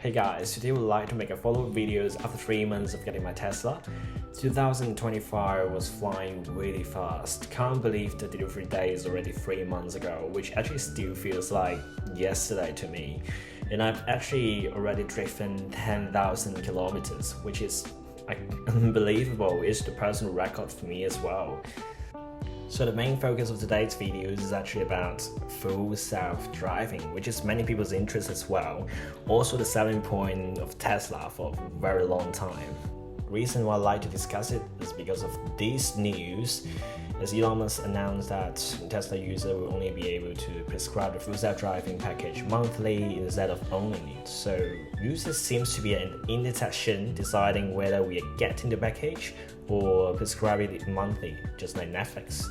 Hey guys, today we would like to make a follow-up videos after 3 months of getting my Tesla. 2025 was flying really fast. Can't believe the delivery day is already 3 months ago, which actually still feels like yesterday to me. And I've actually already driven 10,000 kilometers, which is unbelievable. It's the personal record for me as well. So the main focus of today's videos is actually about full self-driving, which is many people's interest as well. Also the selling point of Tesla for a very long time. The reason why I like to discuss it is because of this news, as Elon Musk announced that Tesla user will only be able to prescribe the full self-driving package monthly instead of owning it. So users seems to be an indecision deciding whether we are getting the package or prescribing it monthly, just like Netflix.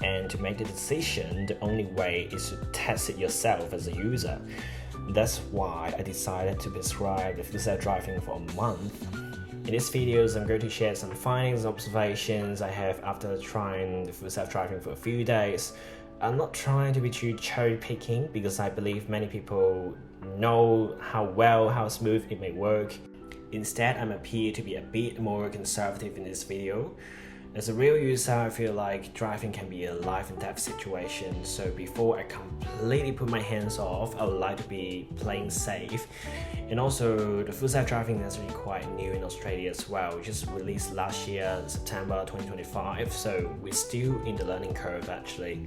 And to make the decision, the only way is to test it yourself as a user. That's why I decided to prescribe the full self-driving for a month. In this video, I'm going to share some findings and observations I have after trying the full self-driving for a few days. I'm not trying to be too cherry-picking because I believe many people know how smooth it may work. Instead, I'm appear to be a bit more conservative in this video. As a real user, I feel like driving can be a life and death situation, so before I completely put my hands off, I would like to be playing safe. And also, the full self-driving is actually quite new in Australia as well, just released last year, September 2025, so we're still in the learning curve actually.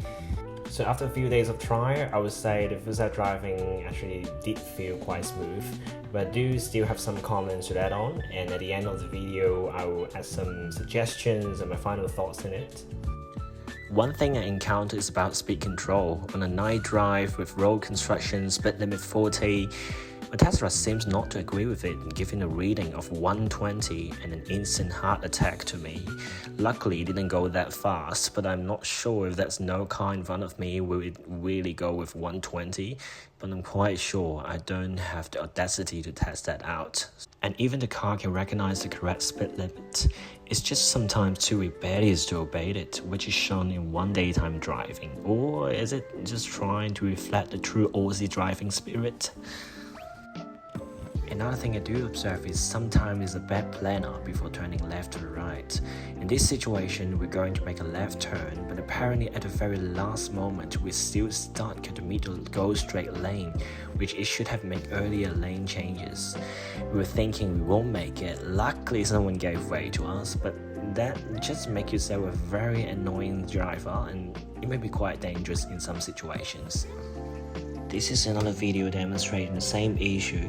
So after a few days of trial, I would say the full self-driving actually did feel quite smooth, but I do still have some comments to add on, and at the end of the video, I will add some suggestions and my final thoughts in it. One thing I encountered is about speed control. On a night drive with road construction, speed limit 40, my Tesla seems not to agree with it, giving a reading of 120 and an instant heart attack to me. Luckily, it didn't go that fast, but I'm not sure if there's no car in front of me will it really go with 120, but I'm quite sure I don't have the audacity to test that out. And even the car can recognize the correct speed limit. It's just sometimes too rebellious to obey it, which is shown in one daytime driving. Or is it just trying to reflect the true Aussie driving spirit? Another thing I do observe is sometimes it's a bad planner before turning left or right. In this situation, we're going to make a left turn, but apparently at the very last moment, we're still stuck at the middle go straight lane, which it should have made earlier lane changes. We were thinking we won't make it. Luckily, someone gave way to us, but that just makes yourself a very annoying driver, and it may be quite dangerous in some situations. This is another video demonstrating the same issue.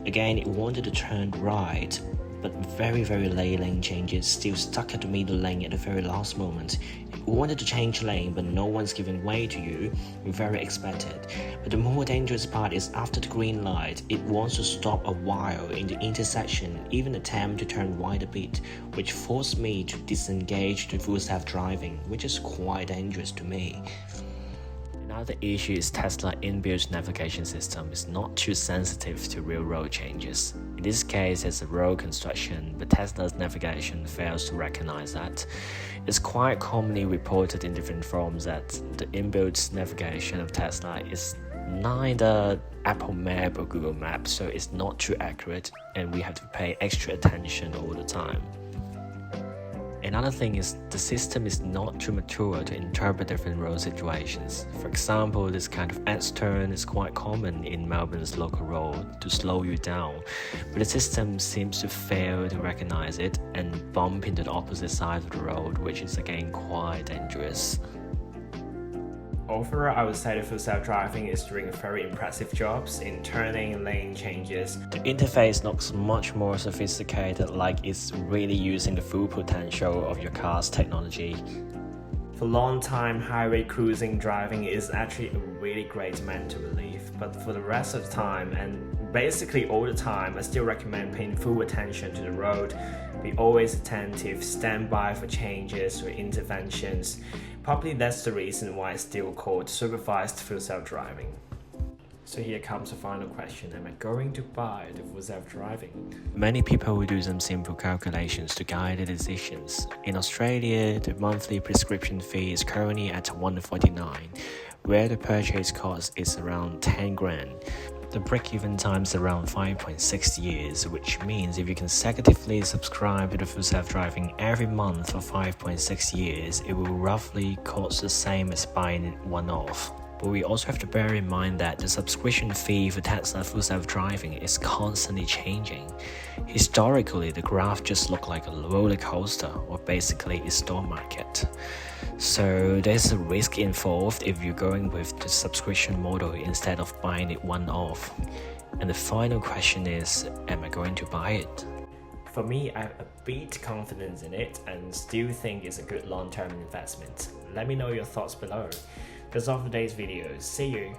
Again, it wanted to turn right, but very late lane changes, still stuck at the middle lane at the very last moment. It wanted to change lane, but no one's giving way to you. Very expected. But the more dangerous part is after the green light, it wants to stop a while in the intersection, even attempt to turn right a bit, which forced me to disengage the full self-driving, which is quite dangerous to me. Another issue is Tesla's inbuilt navigation system is not too sensitive to real road changes. In this case, it's a road construction, but Tesla's navigation fails to recognize that. It's quite commonly reported in different forums that the inbuilt navigation of Tesla is neither Apple Map or Google Maps, so it's not too accurate, and we have to pay extra attention all the time. Another thing is the system is not too mature to interpret different road situations. For example, this kind of S-turn is quite common in Melbourne's local road to slow you down, but the system seems to fail to recognize it and bump into the opposite side of the road, which is again quite dangerous. Overall, I would say the full self-driving is doing very impressive jobs in turning lane changes. The interface looks much more sophisticated, like it's really using the full potential of your car's technology. For long-time highway cruising, driving is actually a really great mental relief, but for the rest of the time, and basically all the time, I still recommend paying full attention to the road. Be always attentive, stand by for changes or interventions. Probably that's the reason why it's still called supervised full self-driving. So here comes the final question, am I going to buy the full self-driving? Many people will do some simple calculations to guide their decisions. In Australia, the monthly prescription fee is currently at $149, where the purchase cost is around 10 grand. The break-even time is around 5.6 years, which means if you consecutively subscribe to the Full Self-Driving every month for 5.6 years, it will roughly cost the same as buying it one-off. But we also have to bear in mind that the subscription fee for Tesla Full Self-Driving is constantly changing. Historically, the graph just looked like a roller coaster, or basically a stock market. So there's a risk involved if you're going with the subscription model instead of buying it one-off. And the final question is, am I going to buy it? For me, I have a bit confidence in it and still think it's a good long-term investment. Let me know your thoughts below. That's all for today's video. See you!